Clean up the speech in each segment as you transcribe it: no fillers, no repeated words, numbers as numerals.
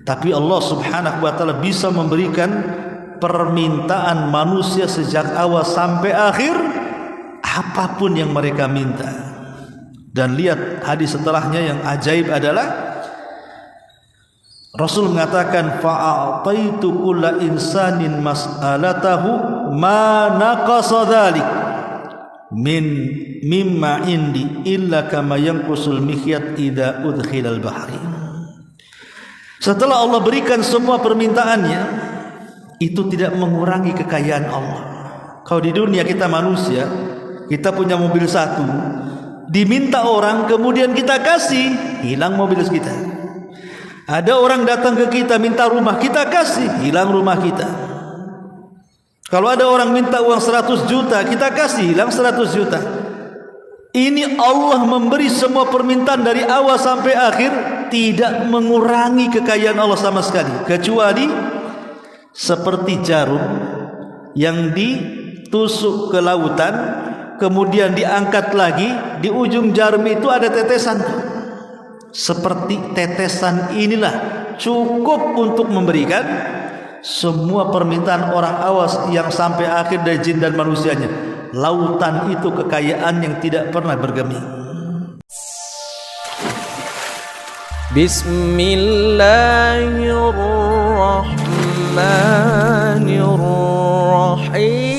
Tapi Allah subhanahu wa ta'ala bisa memberikan permintaan manusia sejak awal sampai akhir, apapun yang mereka minta. Dan lihat hadis setelahnya yang ajaib adalah Rasul mengatakan, fa'ataitu kulla insanin mas'alatahu ma naqasa dzalik mimma indi illa kama yanqusul mikhyat idza udkhilal bahri. Setelah Allah berikan semua permintaannya, itu tidak mengurangi kekayaan Allah. Kalau di dunia kita manusia, kita punya mobil satu, diminta orang kemudian kita kasih, hilang mobil kita. Ada orang datang ke kita minta rumah, kita kasih, hilang rumah kita. Kalau ada orang minta uang 100 juta, kita kasih, hilang 100 juta. Ini Allah memberi semua permintaan dari awal sampai akhir, tidak mengurangi kekayaan Allah sama sekali, kecuali seperti jarum yang ditusuk ke lautan, kemudian diangkat lagi, di ujung jarum itu ada tetesan. Seperti tetesan inilah cukup untuk memberikan semua permintaan orang awas yang sampai akhir dari jin dan manusianya. Lautan itu kekayaan yang tidak pernah bergeming. Bismillahirrahmanirrahim.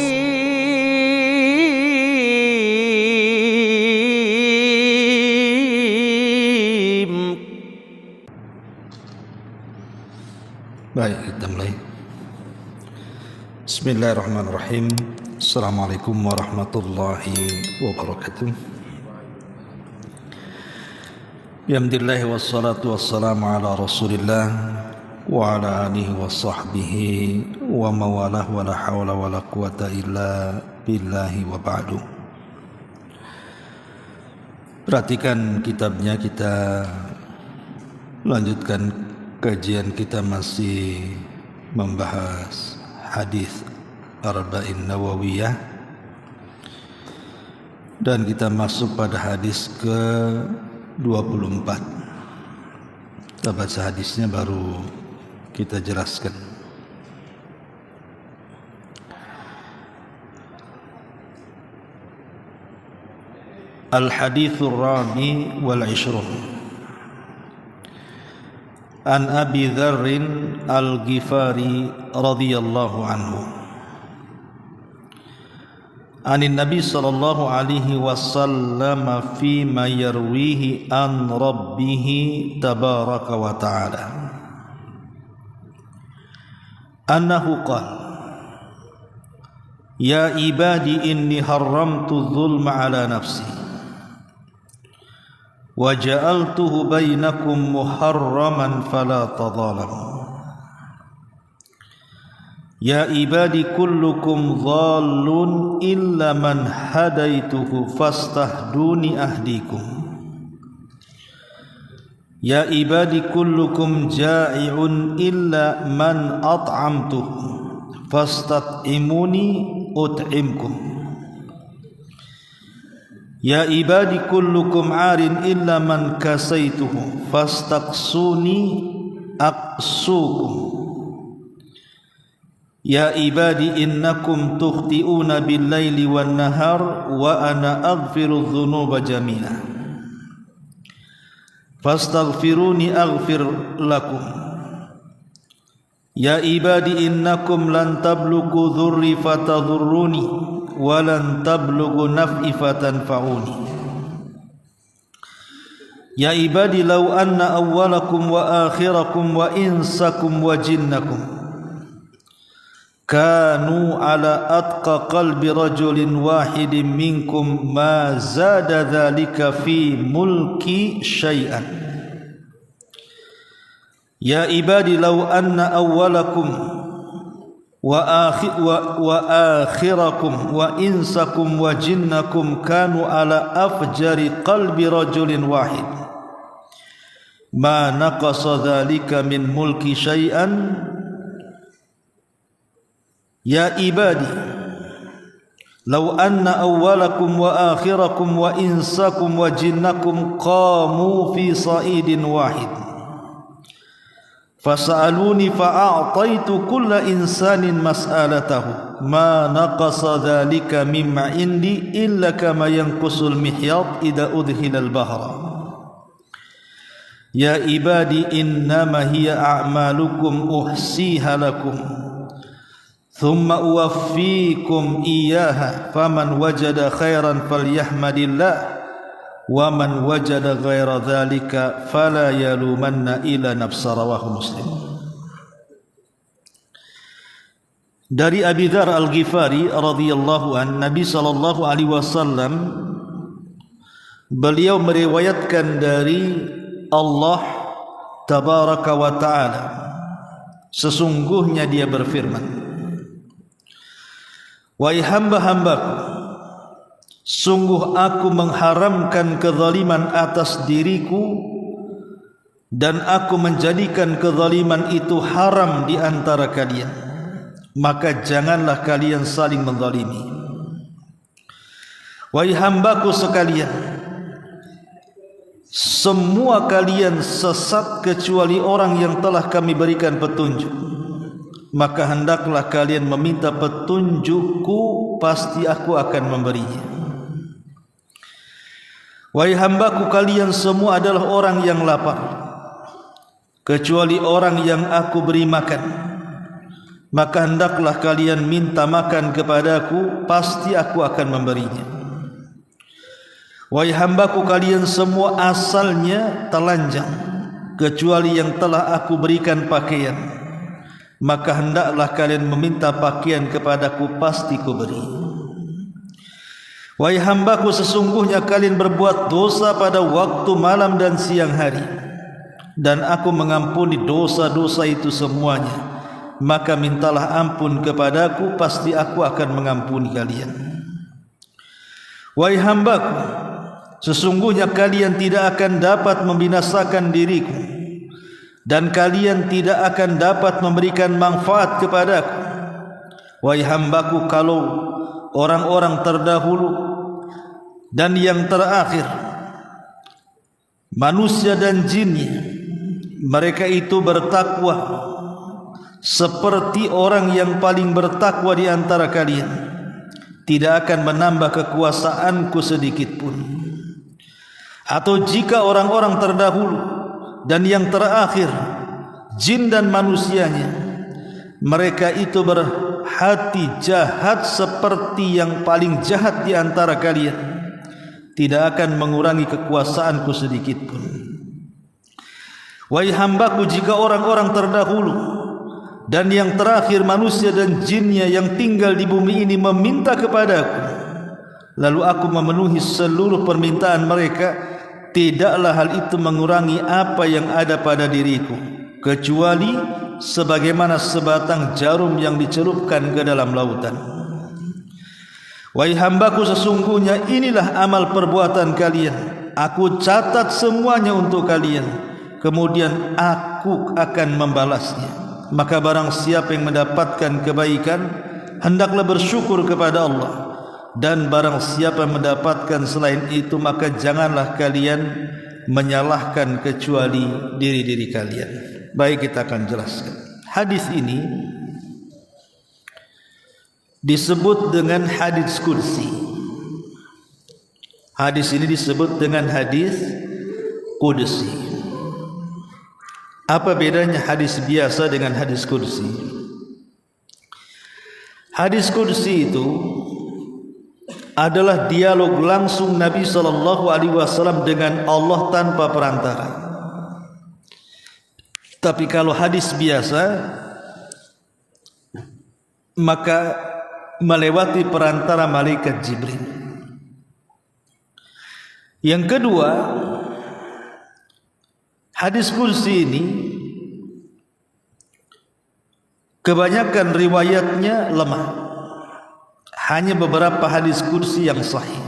Baik, kita mulai. Bismillahirrahmanirrahim. Assalamualaikum warahmatullahi wabarakatuh. Alhamdulillah wassalatu wassalamu ala Rasulillah wa ala alihi wa sahbihi wa mawalah wa la hawla wa la quwata illa billahi wa ba'du. Perhatikan kitabnya, kita lanjutkan kajian kita, masih membahas hadis Arba'in Nawawiyah, dan kita masuk pada hadis ke-24. Kita baca hadisnya baru kita jelaskan. Al-hadithur rabi wal 'ishrun an Abi Dzarrin Al-Ghifari radhiyallahu anhu anin Nabi sallallahu alaihi wasallam fi ma yarwihi an rabbih tabaraka wa ta'ala annahu qala ya ibadi inni haramtu dzulma ala nafsi wa ja'altuhu bainakum muharraman fala tadhalamu ya ibadi kullukum dhallun illa man hadaituhu fastahduni ahdikum ya ibadi kullukum ja'i'un illa man at'amtuhu fastat'imuni ut'imkum ya ibadi kullukum 'arin illa man kasaituhu fastaqsuni aqsukum ya ibadi innakum tukhti'una bil-laili wan-nahar wa ana aghfiru dzunuba jami'a fastaghfiruni aghfir lakum ya ibadi innakum lan tablughu dhurri fatadhurruni walan tablughu naf'i fatanfa'uni ya ibadi law anna awwalakum wa akhirakum wa insakum wa jinnakum kanu ala atqa qalbi rajulin wahidin minkum ma zada dhalika fi mulki syai'an ya ibadi law anna awwalakum wa akhirakum wa insakum wa jinnakum kanu ala afjari qalbi rajulin wahid ma naqasa dhalika min mulki syai'an ya ibadi law anna awwalakum wa akhirakum wa insakum wa jinnakum qamu fi sa'idin wahid Fasa'aluni fa'a'taitu kulla insanin mas'alatahu ma naqasa dhalika mimma indi illa kama yanqusul mihyat idza udkhila al-bahra. Ya ibadi innama hiya a'malukum uhsiha lakum thumma uwaffikum iyyaha faman wajada khairan falyahmadillah wa man wajada ghaira dzalika fala yalumanna ila nafsa. Rawahu Muslim. Dari Abi Dzar Al-Ghifari radhiyallahu an, Nabi sallallahu alaihi wasallam beliau meriwayatkan dari Allah tabaraka wa taala, sesungguhnya dia berfirman, wahai hamba-hambaku, sungguh aku mengharamkan kezaliman atas diriku dan aku menjadikan kezaliman itu haram di antara kalian, maka janganlah kalian saling menzalimi. Wahai hambaku sekalian, semua kalian sesat kecuali orang yang telah kami berikan petunjuk, maka hendaklah kalian meminta petunjukku, pasti aku akan memberinya. Wahai hambaku, kalian semua adalah orang yang lapar, kecuali orang yang aku beri makan, maka hendaklah kalian minta makan kepadaku, pasti aku akan memberinya. Wahai hambaku, kalian semua asalnya telanjang, kecuali yang telah aku berikan pakaian, maka hendaklah kalian meminta pakaian kepadaku, pasti ku beri. Wahai hambaku, sesungguhnya kalian berbuat dosa pada waktu malam dan siang hari, dan aku mengampuni dosa-dosa itu semuanya, maka mintalah ampun kepadaku, pasti aku akan mengampuni kalian. Wahai hambaku, sesungguhnya kalian tidak akan dapat membinasakan diriku, dan kalian tidak akan dapat memberikan manfaat kepadaku. Wahai hambaku, kalau orang-orang terdahulu dan yang terakhir, manusia dan jinnya, mereka itu bertakwa seperti orang yang paling bertakwa di antara kalian, tidak akan menambah kekuasaanku sedikit pun. Atau jika orang-orang terdahulu dan yang terakhir, jin dan manusianya, mereka itu berhati jahat seperti yang paling jahat di antara kalian, tidak akan mengurangi kekuasaanku sedikit pun. Wahai hambaku, jika orang-orang terdahulu dan yang terakhir, manusia dan jinnya yang tinggal di bumi ini, meminta kepadaku, lalu aku memenuhi seluruh permintaan mereka, tidaklah hal itu mengurangi apa yang ada pada diriku, kecuali sebagaimana sebatang jarum yang dicelupkan ke dalam lautan. Wahai hambaku, sesungguhnya inilah amal perbuatan kalian, aku catat semuanya untuk kalian, kemudian aku akan membalasnya. Maka barang siapa yang mendapatkan kebaikan, hendaklah bersyukur kepada Allah, dan barang siapa yang mendapatkan selain itu, maka janganlah kalian menyalahkan kecuali diri-diri kalian. Baik, kita akan jelaskan. Hadis ini disebut dengan hadis kursi. Hadis ini disebut dengan hadis qudsi. Apa bedanya hadis biasa dengan hadis kursi? Hadis kursi itu adalah dialog langsung Nabi SAW dengan Allah tanpa perantara. Tapi kalau hadis biasa, maka melewati perantara malaikat Jibril. Yang kedua, hadis kursi ini kebanyakan riwayatnya lemah. Hanya beberapa hadis kursi yang sahih.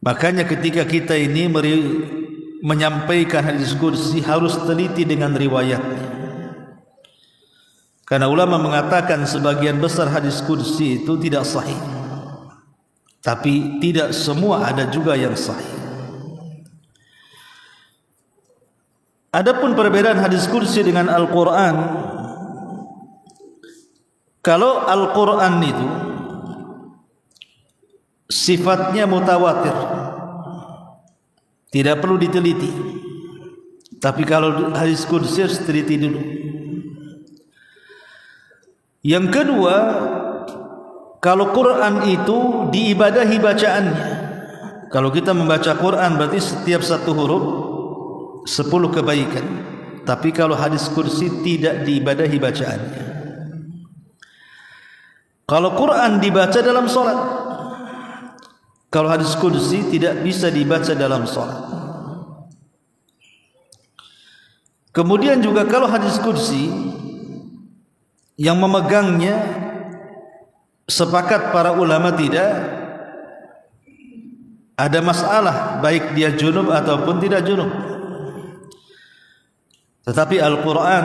Makanya ketika kita ini menyampaikan hadis kursi, harus teliti dengan riwayatnya. Karena ulama mengatakan sebagian besar hadis kursi itu tidak sahih, tapi tidak semua ada juga yang sahih. Adapun perbedaan hadis kursi dengan Al-Quran, kalau Al-Quran itu sifatnya mutawatir, tidak perlu diteliti. Tapi kalau hadis kursi harus teliti dulu. Yang kedua, kalau Quran itu diibadahi bacaannya. Kalau kita membaca Quran berarti setiap satu huruf 10 kebaikan. Tapi kalau hadis kursi tidak diibadahi bacaannya. Kalau Quran dibaca dalam solat, kalau hadis kursi tidak bisa dibaca dalam solat. Kemudian juga kalau hadis kursi yang memegangnya sepakat para ulama tidak ada masalah baik dia junub ataupun tidak junub. Tetapi Al-Quran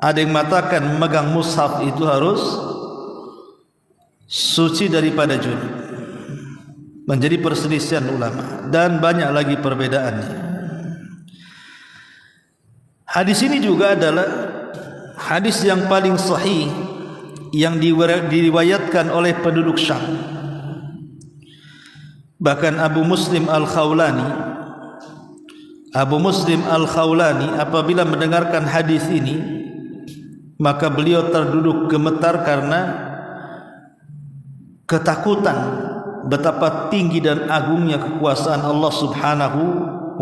ada yang mengatakan memegang mushaf itu harus suci daripada junub. Menjadi perselisihan ulama dan banyak lagi perbedaannya. Hadis ini juga adalah hadis yang paling sahih yang diriwayatkan oleh penduduk Syam. Bahkan Abu Muslim Al-Khawlani apabila mendengarkan hadis ini, maka beliau terduduk gemetar karena ketakutan betapa tinggi dan agungnya kekuasaan Allah Subhanahu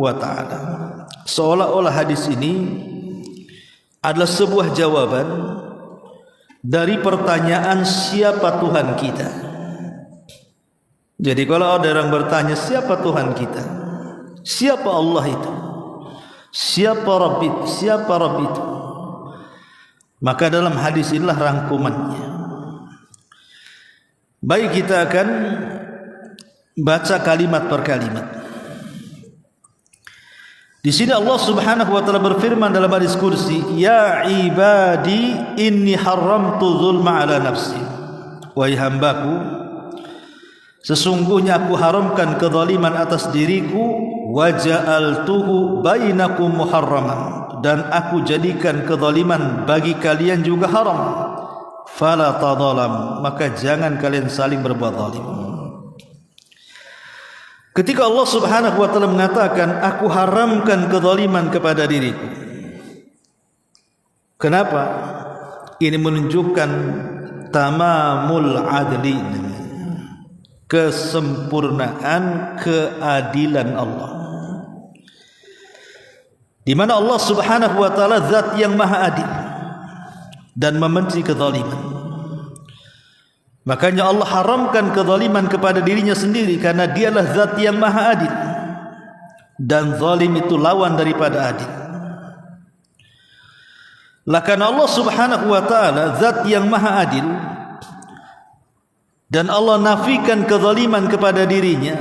wa ta'ala. Seolah-olah hadis ini adalah sebuah jawaban dari pertanyaan siapa Tuhan kita. Jadi kalau ada orang bertanya siapa Tuhan kita, siapa Allah itu, siapa Rabb itu, maka dalam hadis inilah rangkumannya. Baik, kita akan baca kalimat per kalimat. Di sini Allah Subhanahu wa taala berfirman dalam hadis kursi, "Ya ibadi inni haramtu dzulma ala nafsi." Wahai hambaku, sesungguhnya aku haramkan kezaliman atas diriku, wa ja'altuhu bainakum muharraman, dan aku jadikan kezaliman bagi kalian juga haram. Fala tadzalam, maka jangan kalian saling berbuat zalim. Ketika Allah Subhanahu wa taala mengatakan aku haramkan kezaliman kepada diriku, kenapa? Ini menunjukkan tamamul adli, kesempurnaan keadilan Allah, di mana Allah Subhanahu wa taala zat yang maha adil dan membenci kezaliman. Makanya Allah haramkan kezaliman kepada dirinya sendiri karena dialah zat yang maha adil, dan zalim itu lawan daripada adil. Lah karena Allah Subhanahu wa taala zat yang maha adil dan Allah nafikan kezaliman kepada dirinya,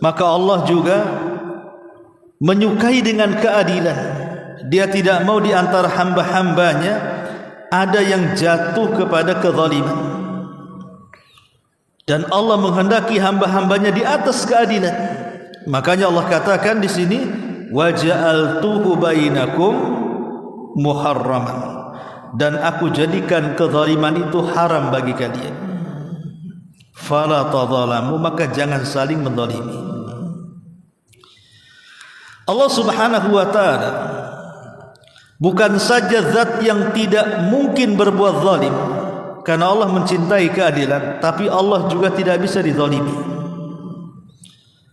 maka Allah juga menyukai dengan keadilan. Dia tidak mau di antara hamba-hambanya ada yang jatuh kepada kezaliman. Dan Allah menghendaki hamba-hambanya di atas keadilan. Makanya Allah katakan di sini, wa ja'altuhu bainakum muharraman, dan aku jadikan kezaliman itu haram bagi kalian. Fala tadzalamu, maka jangan saling menzalimi. Allah Subhanahu wa taala bukan saja zat yang tidak mungkin berbuat zalim, karena Allah mencintai keadilan, tapi Allah juga tidak bisa dizalimi.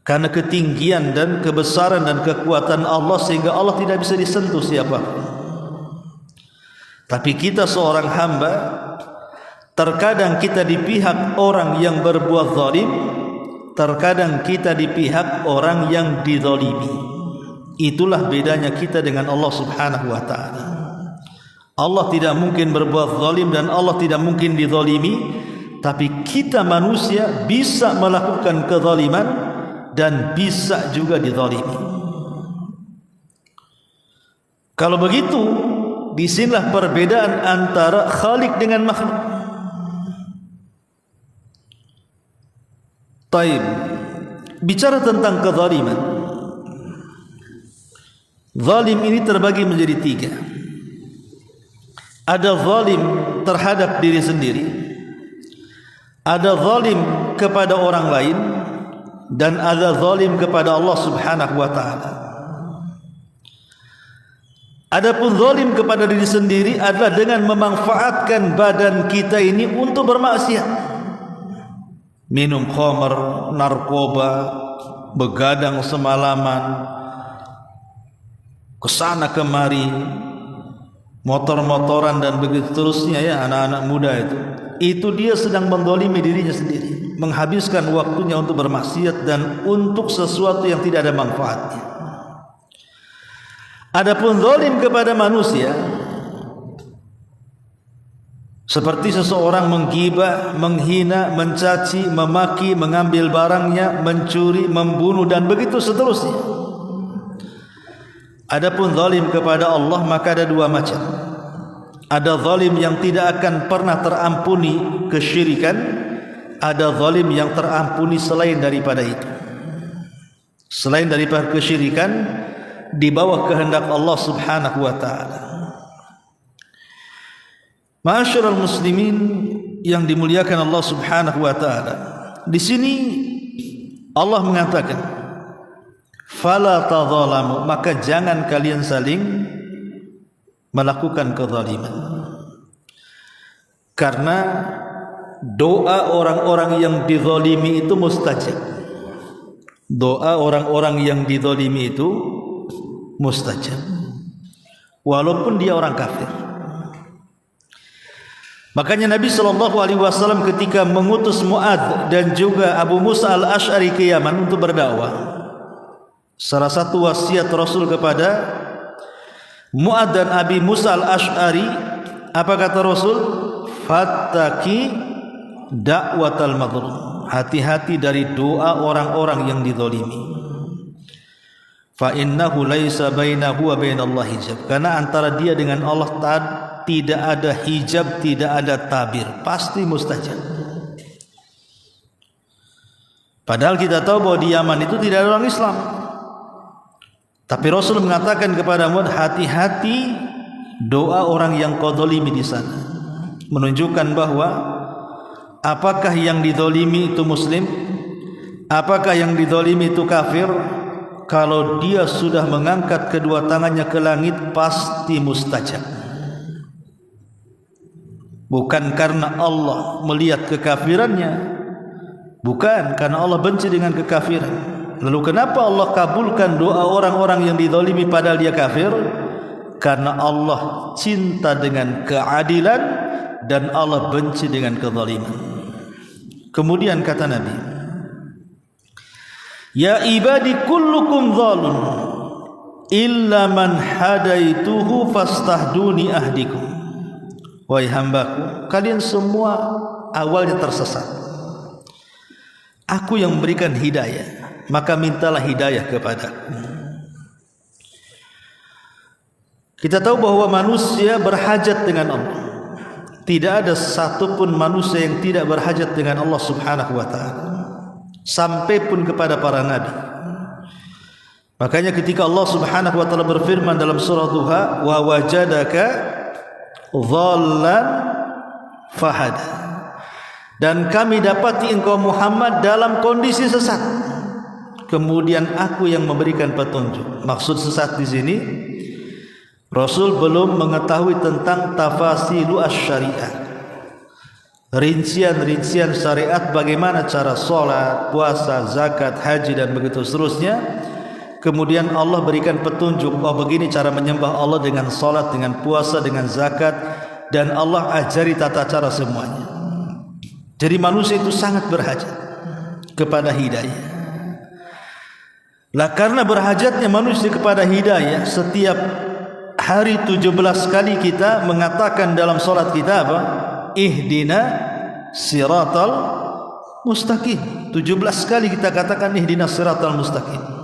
Karena ketinggian dan kebesaran dan kekuatan Allah, sehingga Allah tidak bisa disentuh siapapun. Tapi kita seorang hamba, terkadang kita di pihak orang yang berbuat zalim, terkadang kita di pihak orang yang dizalimi. Itulah bedanya kita dengan Allah Subhanahu wa taala. Allah tidak mungkin berbuat zalim dan Allah tidak mungkin dizalimi, tapi kita manusia bisa melakukan kezaliman dan bisa juga dizalimi. Kalau begitu, disinilah perbedaan antara Khalik dengan makhluk. Taib, bicara tentang kezaliman, Zalim ini terbagi menjadi tiga. Ada zalim terhadap diri sendiri, ada zalim kepada orang lain, dan ada zalim kepada Allah Subhanahu wa taala. Adapun zalim kepada diri sendiri adalah dengan memanfaatkan badan kita ini untuk bermaksiat. Minum khamar, narkoba, begadang semalaman, kesana kemari, motor-motoran dan begitu seterusnya, ya, anak-anak muda itu dia sedang menzalimi dirinya sendiri, menghabiskan waktunya untuk bermaksiat dan untuk sesuatu yang tidak ada manfaatnya. Adapun zalim kepada manusia, seperti seseorang menggibah, menghina, mencaci, memaki, mengambil barangnya, mencuri, membunuh dan begitu seterusnya. Adapun zalim kepada Allah maka ada dua macam. Ada zalim yang tidak akan pernah terampuni kesyirikan, ada zalim yang terampuni selain daripada itu. Selain daripada kesyirikan, di bawah kehendak Allah Subhanahu wa taala. Ma'asyiral muslimin yang dimuliakan Allah Subhanahu wa taala. Di sini Allah mengatakan, "Fala tadzalamu," maka jangan kalian saling melakukan kezaliman. Karena doa orang-orang yang dizalimi itu mustajab. Doa orang-orang yang dizalimi itu mustajab, walaupun dia orang kafir. Makanya Nabi SAW ketika mengutus Mu'adz dan juga Abu Musa al-Ash'ari ke Yaman untuk berdakwah, salah satu wasiat Rasul kepada Mu'adz dan Abi Musa al-Ash'ari, apa kata Rasul? Fattaqi da'watal madlum, hati-hati dari doa orang-orang yang dizalimi. Fa innahu laisa bainahu wa bainallahi hijab, karena antara dia dengan Allah tidak ada hijab, tidak ada tabir, pasti mustajab. Padahal kita tahu bahwa di Yaman itu tidak ada orang Islam, tapi Rasul mengatakan kepada Mu'adz, hati-hati doa orang yang kau zalimi di sana, menunjukkan bahwa apakah yang dizalimi itu muslim, apakah yang dizalimi itu kafir, kalau dia sudah mengangkat kedua tangannya ke langit pasti mustajab. Bukan karena Allah melihat kekafirannya, bukan karena Allah benci dengan kekafiran. Lalu kenapa Allah kabulkan doa orang-orang yang dizalimi padahal dia kafir? Karena Allah cinta dengan keadilan dan Allah benci dengan kezaliman. Kemudian kata Nabi, "Ya ibadi kullukum zalun illa man hadaituhu fastahduni ahdikum." Wahai hambaku, kalian semua awalnya tersesat. Aku yang memberikan hidayah, maka mintalah hidayah kepadaku. Kita tahu bahwa manusia berhajat dengan Allah. Tidak ada satupun manusia yang tidak berhajat dengan Allah Subhanahu wa taala, sampai pun kepada para nabi. Makanya ketika Allah Subhanahu wa taala berfirman dalam surah Duha, wa wajadaka dhallan fahada, dan kami dapati engkau Muhammad dalam kondisi sesat, kemudian aku yang memberikan petunjuk. Maksud sesat di sini, Rasul belum mengetahui tentang tafasilu asy-syariah, rincian-rincian syariat, bagaimana cara sholat, puasa, zakat, haji dan begitu seterusnya. Kemudian Allah berikan petunjuk, oh begini cara menyembah Allah dengan sholat, dengan puasa, dengan zakat, dan Allah ajari tata cara semuanya. Jadi manusia itu sangat berhajat kepada hidayah. Lah karena berhajatnya manusia kepada hidayah, setiap hari 17 kali kita mengatakan dalam sholat kita apa? Ihdina siratal mustaqim. 17 kali kita katakan ihdina siratal mustaqim.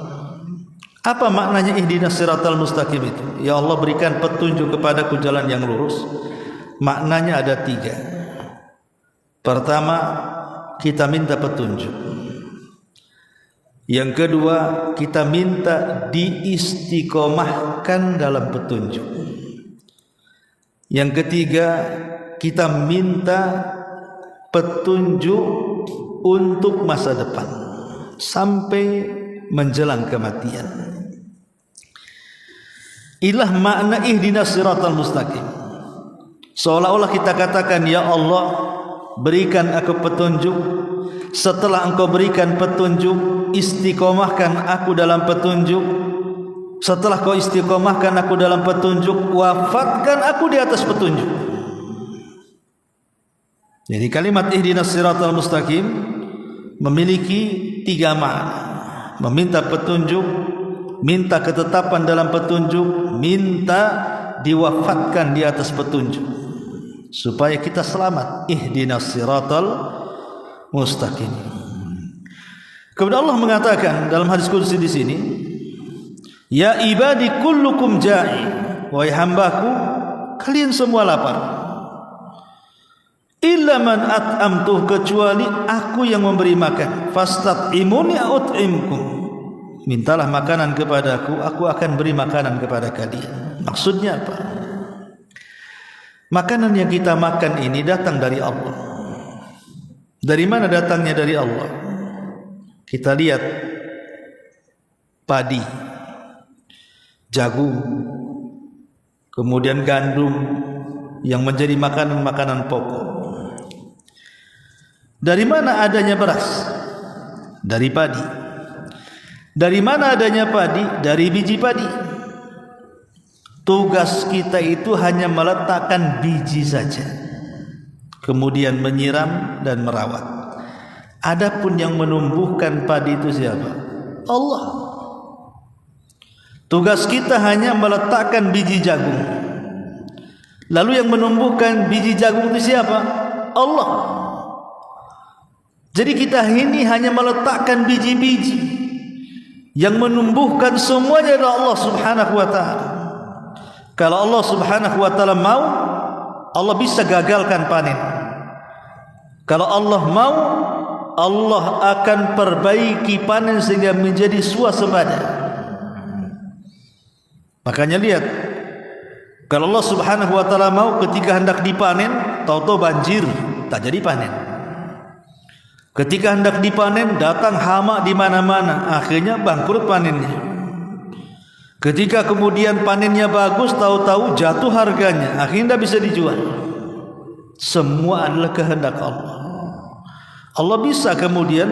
Apa maknanya ihdina siratal mustaqim itu? Ya Allah, berikan petunjuk kepadaku jalan yang lurus. Maknanya ada 3. Pertama, kita minta petunjuk. Yang kedua, kita minta diistiqomahkan dalam petunjuk. Yang ketiga, kita minta petunjuk untuk masa depan sampai menjelang kematian. Inilah makna ihdinas siratal mustaqim. Seolah-olah kita katakan, ya Allah, berikan aku petunjuk. Setelah Engkau berikan petunjuk, istiqomahkan aku dalam petunjuk. Setelah Kau istiqomahkan aku dalam petunjuk, wafatkan aku di atas petunjuk. Jadi kalimat ihdinas siratal mustaqim memiliki 3 makna. Meminta petunjuk, minta ketetapan dalam petunjuk, minta diwafatkan di atas petunjuk, supaya kita selamat. Ihdinas siratal mustaqim. Kemudian Allah mengatakan dalam hadis qudsi di sini, ya ibadi kullukum ja'i, wahai hambaku, kalian semua lapar. Illa man at'amtuh, kecuali aku yang memberi makan. Fastat'imuni a'ut'imkum, mintalah makanan kepadaku, aku akan beri makanan kepada kalian. Maksudnya apa? Makanan yang kita makan ini datang dari Allah. Dari mana datangnya? Dari Allah. Kita lihat padi, jagung, kemudian gandum yang menjadi makanan-makanan pokok. Dari mana adanya beras? Dari padi. Dari mana adanya padi? Dari biji padi. Tugas kita itu hanya meletakkan biji saja, kemudian menyiram dan merawat. Adapun yang menumbuhkan padi itu siapa? Allah. Tugas kita hanya meletakkan biji jagung. Lalu yang menumbuhkan biji jagung itu siapa? Allah. Jadi kita ini hanya meletakkan biji-biji, yang menumbuhkan semuanya adalah Allah Subhanahu wa ta'ala. Kalau Allah Subhanahu wa ta'ala mau, Allah bisa gagalkan panen. Kalau Allah mau, Allah akan perbaiki panen sehingga menjadi swasembada. Makanya lihat, kalau Allah Subhanahu wa ta'ala mau, ketika hendak dipanen, tahu-tahu banjir, tak jadi panen. Ketika hendak dipanen, datang hama di mana-mana, akhirnya bangkrut panennya. Ketika kemudian panennya bagus, tahu-tahu jatuh harganya, akhirnya tidak bisa dijual. Semua adalah kehendak Allah. Allah bisa kemudian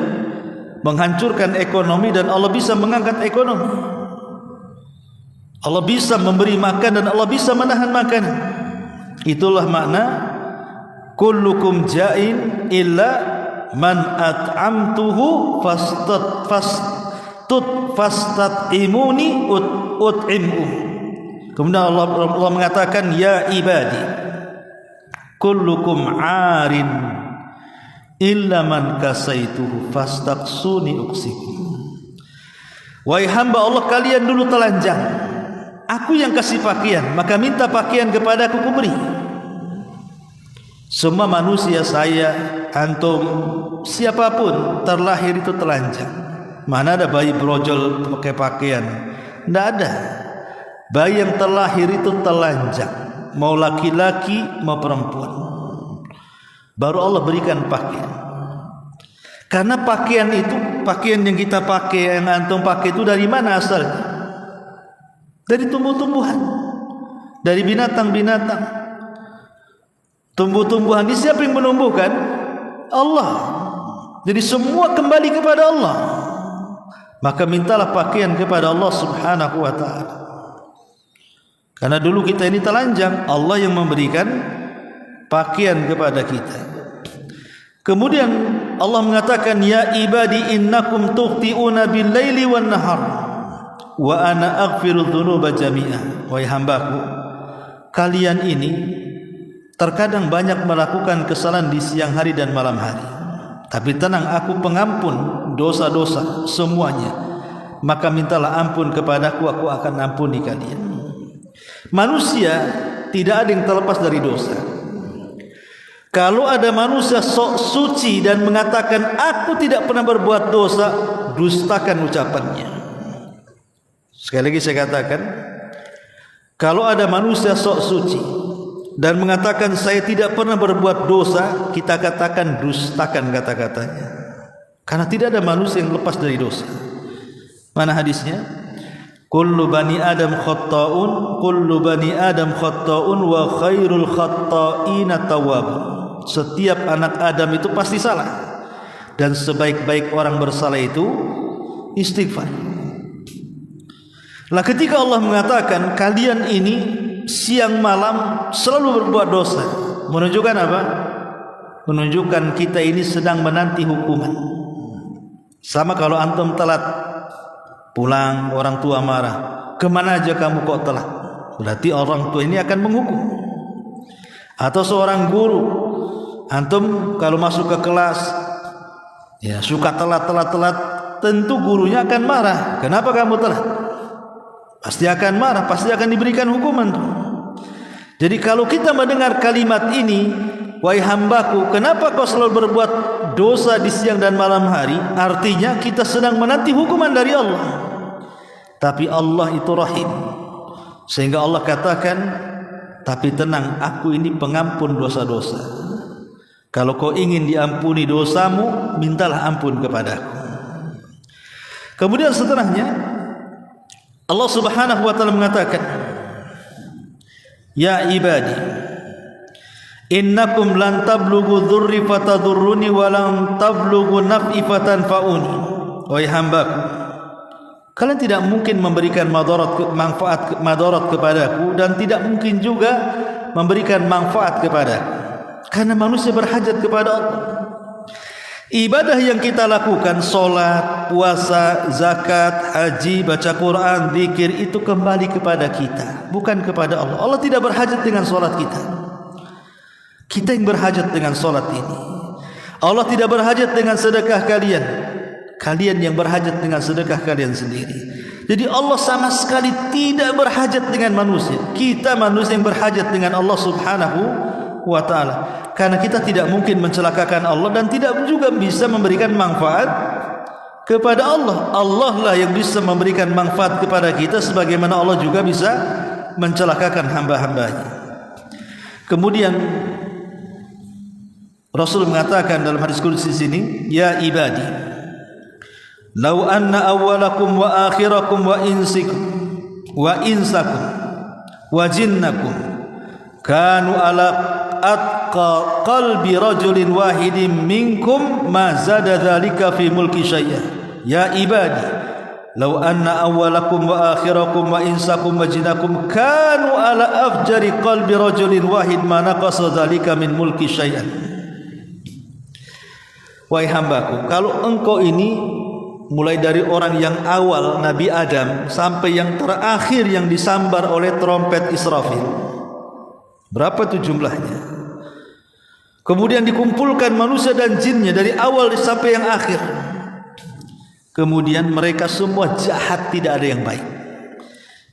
menghancurkan ekonomi dan Allah bisa mengangkat ekonomi. Allah bisa memberi makan dan Allah bisa menahan makan. Itulah makna kullukum ja'in illa man at'amtuhu fastat'imuni ut'imhu. Kemudian Allah mengatakan, ya ibadi kullukum 'arin illa man kasaituhu fastaqsuni uksikum. Wahai hamba Allah, kalian dulu telanjang, aku yang kasih pakaian, maka minta pakaian kepada aku, kuberi. Semua manusia, saya, antum, siapapun terlahir itu telanjang. Mana ada bayi brojol pakai pakaian? Tidak ada. Bayi yang terlahir itu telanjang, mau laki-laki mau perempuan. Baru Allah berikan pakaian. Karena pakaian itu, pakaian yang kita pakai, yang antum pakai itu dari mana asalnya? Dari tumbuh-tumbuhan, dari binatang-binatang. Tumbuh-tumbuhan ini siapa yang menumbuhkan? Allah. Jadi semua kembali kepada Allah. Maka mintalah pakaian kepada Allah Subhanahu wa ta'ala. Karena dulu kita ini telanjang, Allah yang memberikan pakaian kepada kita. Kemudian Allah mengatakan, ya ibadi innakum tukhti'una bil laili wan nahar wa ana aghfiru dzunuba jami'ah. Wahai hambaku, kalian ini terkadang banyak melakukan kesalahan di siang hari dan malam hari, tapi tenang, aku pengampun dosa-dosa semuanya. Maka mintalah ampun kepadaku, aku akan ampuni kalian. Manusia tidak ada yang terlepas dari dosa. Kalau ada manusia sok suci dan mengatakan aku tidak pernah berbuat dosa, dustakan ucapannya. Sekali lagi saya katakan, kalau ada manusia sok suci dan mengatakan saya tidak pernah berbuat dosa, kita katakan dustakan kata-katanya. Karena tidak ada manusia yang lepas dari dosa. Mana hadisnya? Kullu bani Adam khatta'un, kullu bani Adam khatta'un wa khairul khatta'ina tawwabun. Setiap anak Adam itu pasti salah, dan sebaik-baik orang bersalah itu istighfar. Lah ketika Allah mengatakan kalian ini siang malam selalu berbuat dosa, menunjukkan apa? Menunjukkan kita ini sedang menanti hukuman. Sama kalau antum telat pulang, orang tua marah, kemana aja kamu kok telat? Berarti orang tua ini akan menghukum. Atau seorang guru, antum kalau masuk ke kelas ya suka telat, tentu gurunya akan marah. Kenapa kamu telat? Pasti akan marah, pasti akan diberikan hukuman. Jadi kalau kita mendengar kalimat ini, wahai hambaku, kenapa kau selalu berbuat dosa di siang dan malam hari? Artinya kita sedang menanti hukuman dari Allah. Tapi Allah itu rahim, sehingga Allah katakan, tapi tenang, aku ini pengampun dosa-dosa. Kalau kau ingin diampuni dosamu, mintalah ampun kepadaku. Kemudian setelahnya Allah Subhanahu wa taala mengatakan, ya ibadi, innakum lan tablughu dzurri fatadurruni wa lan tablughu naf'i fatanfa'uni. Wahai hambaku, kalian tidak mungkin memberikan manfaat kepadaku, dan tidak mungkin juga memberikan manfaat kepadaku, karena manusia berhajat kepada Allah. Ibadah yang kita lakukan, solat, puasa, zakat, haji, baca Quran, zikir, itu kembali kepada kita, bukan kepada Allah. Allah tidak berhajat dengan solat kita. Kita yang berhajat dengan solat ini. Allah tidak berhajat dengan sedekah kalian. Kalian yang berhajat dengan sedekah kalian sendiri. Jadi Allah sama sekali tidak berhajat dengan manusia. Kita manusia yang berhajat dengan Allah Subhanahu wa ta'ala. Karena kita tidak mungkin mencelakakan Allah dan tidak juga bisa memberikan manfaat kepada Allah. Allah lah yang bisa memberikan manfaat kepada kita, sebagaimana Allah juga bisa mencelakakan hamba-hambanya. Kemudian Rasul mengatakan dalam hadis qudsi sini, ya ibadi, lau anna awwalakum wa akhirakum wa insakum wa jinnakum kanu ala atqa qalbi rajulin wahidin minkum ma zada dzalika fi mulki syai'an. Ya ibadi, law anna awwalakum wa akhirakum wa insakum wa jinnakum kanu ala afjari qalbi rajulin wahid ma naqasa dzalika min mulki syai'an. Wahai hambaku, kalau engkau ini mulai dari orang yang awal Nabi Adam sampai yang terakhir yang disambar oleh trompet Israfil, berapa itu jumlahnya? Kemudian dikumpulkan manusia dan jinnya dari awal sampai yang akhir. Kemudian mereka semua jahat, tidak ada yang baik.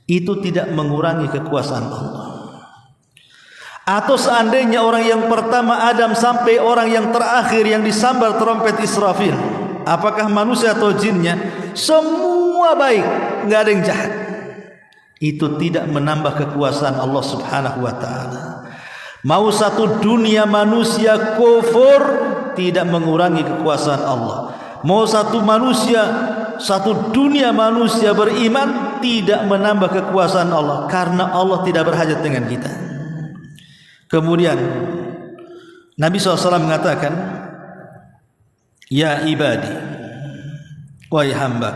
Itu tidak mengurangi kekuasaan Allah. Atau seandainya orang yang pertama Adam sampai orang yang terakhir yang disambar trompet Israfil, apakah manusia atau jinnya semua baik, enggak ada yang jahat, itu tidak menambah kekuasaan Allah Subhanahu wa ta'ala. Mau satu dunia manusia kufur, tidak mengurangi kekuasaan Allah. Mau satu dunia manusia beriman, tidak menambah kekuasaan Allah, karena Allah tidak berhajat dengan kita. Kemudian Nabi SAW mengatakan, ya ibadi, wahai hamba,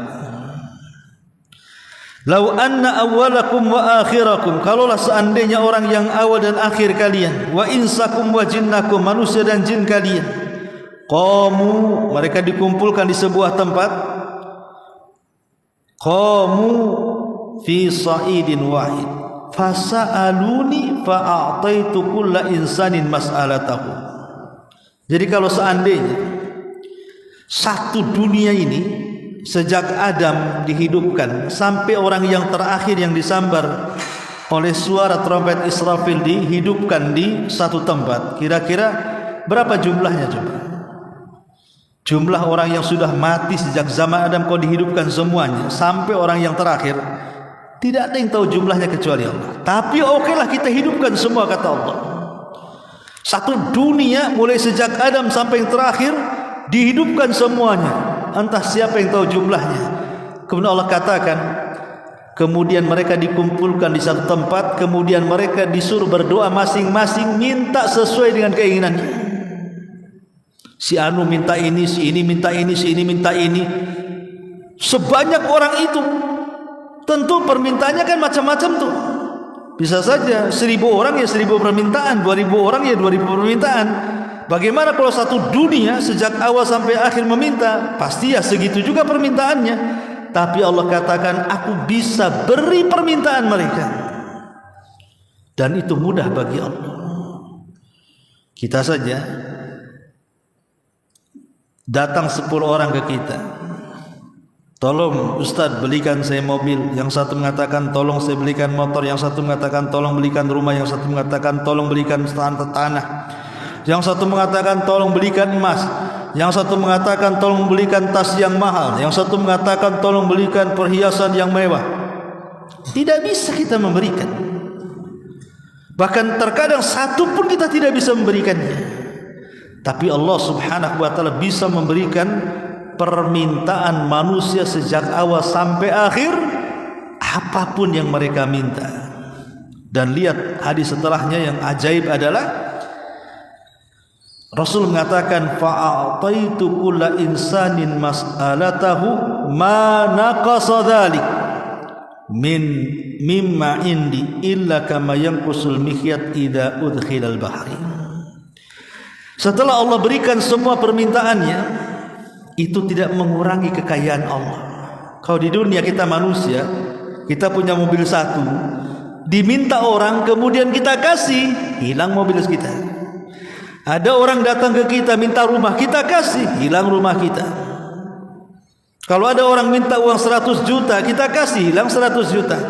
lau anna awwalakum wa akhirakum, kalaulah seandainya orang yang awal dan akhir kalian, wa insakum wa jinnakum, manusia dan jin kalian, qamu, mereka dikumpulkan di sebuah tempat, qamu fi sa'idin wahid, fasa'aluni fa'a'taitu kulla insanin mas'alatahu. Jadi kalau seandainya satu dunia ini sejak Adam dihidupkan sampai orang yang terakhir yang disambar oleh suara trompet Israfil dihidupkan di satu tempat, kira-kira berapa jumlahnya coba? jumlah orang yang sudah mati sejak zaman Adam kau dihidupkan semuanya sampai orang yang terakhir, tidak ada yang tahu jumlahnya kecuali Allah. Tapi okelah kita hidupkan semua, kata Allah. Satu dunia mulai sejak Adam sampai yang terakhir dihidupkan semuanya, entah siapa yang tahu jumlahnya. Kemudian Allah katakan, kemudian mereka dikumpulkan di satu tempat, kemudian mereka disuruh berdoa masing-masing minta sesuai dengan keinginannya. Si anu minta ini, si ini minta ini, si ini minta ini. Sebanyak orang itu, tentu permintaannya kan macam-macam tuh. Bisa saja 1.000 orang ya 1.000 permintaan, 2.000 orang ya 2.000 permintaan. Bagaimana kalau satu dunia sejak awal sampai akhir meminta? Pasti ya segitu juga permintaannya. Tapi Allah katakan, aku bisa beri permintaan mereka, dan itu mudah bagi Allah. Kita saja datang 10 orang ke kita, tolong Ustadz belikan saya mobil. Yang satu mengatakan tolong saya belikan motor, yang satu mengatakan tolong belikan rumah, yang satu mengatakan tolong belikan tanah, yang satu mengatakan tolong belikan emas, yang satu mengatakan tolong belikan tas yang mahal, yang satu mengatakan tolong belikan perhiasan yang mewah. Tidak bisa kita memberikan, bahkan terkadang satu pun kita tidak bisa memberikannya. Tapi Allah subhanahu wa ta'ala bisa memberikan permintaan manusia sejak awal sampai akhir, apapun yang mereka minta. Dan lihat hadis setelahnya yang ajaib adalah Rasul mengatakan, fa'ataitu kulla insanin mas'alatahu ma naqasa dhalik mimma indi illa kama yanqusul mikhyat idza udkhilal bahri. Setelah Allah berikan semua permintaannya, itu tidak mengurangi kekayaan Allah. Kalau di dunia kita manusia, kita punya mobil satu, diminta orang, kemudian kita kasih, hilang mobil kita. Ada orang datang ke kita minta rumah, kita kasih, hilang rumah kita. Kalau ada orang minta uang 100 juta, kita kasih, hilang 100 juta.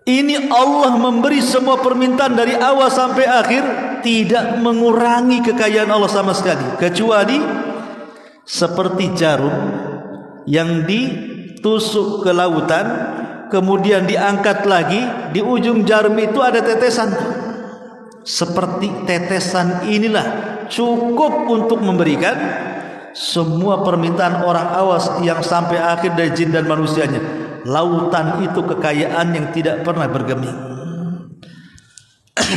Ini Allah memberi semua permintaan dari awal sampai akhir, tidak mengurangi kekayaan Allah sama sekali, kecuali seperti jarum yang ditusuk ke lautan, kemudian diangkat lagi, di ujung jarum itu ada tetesan. Seperti tetesan inilah cukup untuk memberikan semua permintaan orang awas yang sampai akhir dari jin dan manusianya. Lautan itu kekayaan yang tidak pernah bergeming.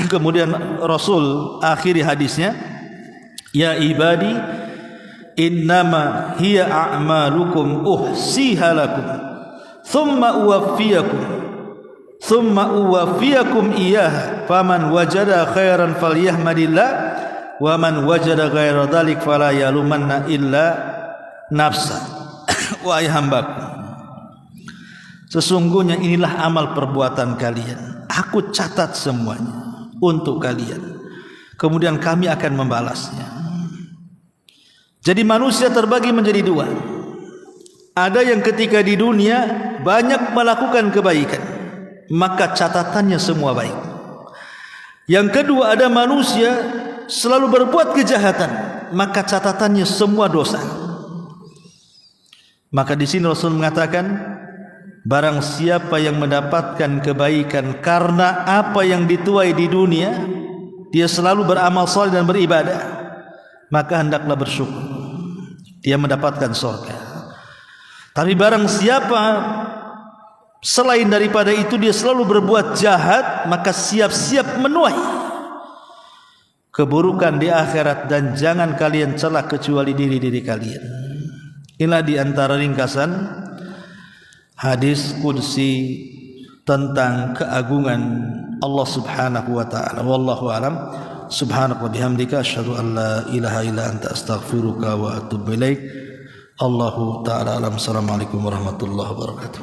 Kemudian Rasul akhiri hadisnya, ya ibadi innama hiya a'malukum uhsiha lakum thumma uwaffiyakum iyyaha faman wajada khairan falyahmadillah wa man wajada ghaira dzalik fala yalumanna illa nafsa. Wahai hambaku, sesungguhnya inilah amal perbuatan kalian, aku catat semuanya untuk kalian, kemudian kami akan membalasnya. Jadi manusia terbagi menjadi dua. Ada yang ketika di dunia banyak melakukan kebaikan, maka catatannya semua baik. Yang kedua, ada manusia selalu berbuat kejahatan, maka catatannya semua dosa. Maka di sini Rasul mengatakan, barang siapa yang mendapatkan kebaikan karena apa yang dituai di dunia, dia selalu beramal saleh dan beribadah, maka hendaklah bersyukur, dia mendapatkan surga. Tapi barang siapa selain daripada itu dia selalu berbuat jahat, maka siap-siap menuai keburukan di akhirat, dan jangan kalian celak kecuali diri-diri kalian. Inilah di antara ringkasan hadis qudsi tentang keagungan Allah subhanahu wa ta'ala. Wallahu alam. Subhanaka wa bihamdika asyhadu an la ilaha illa anta astaghfiruka wa atubu ilaik. Allahu ta'ala alam. Assalamualaikum warahmatullahi wabarakatuh.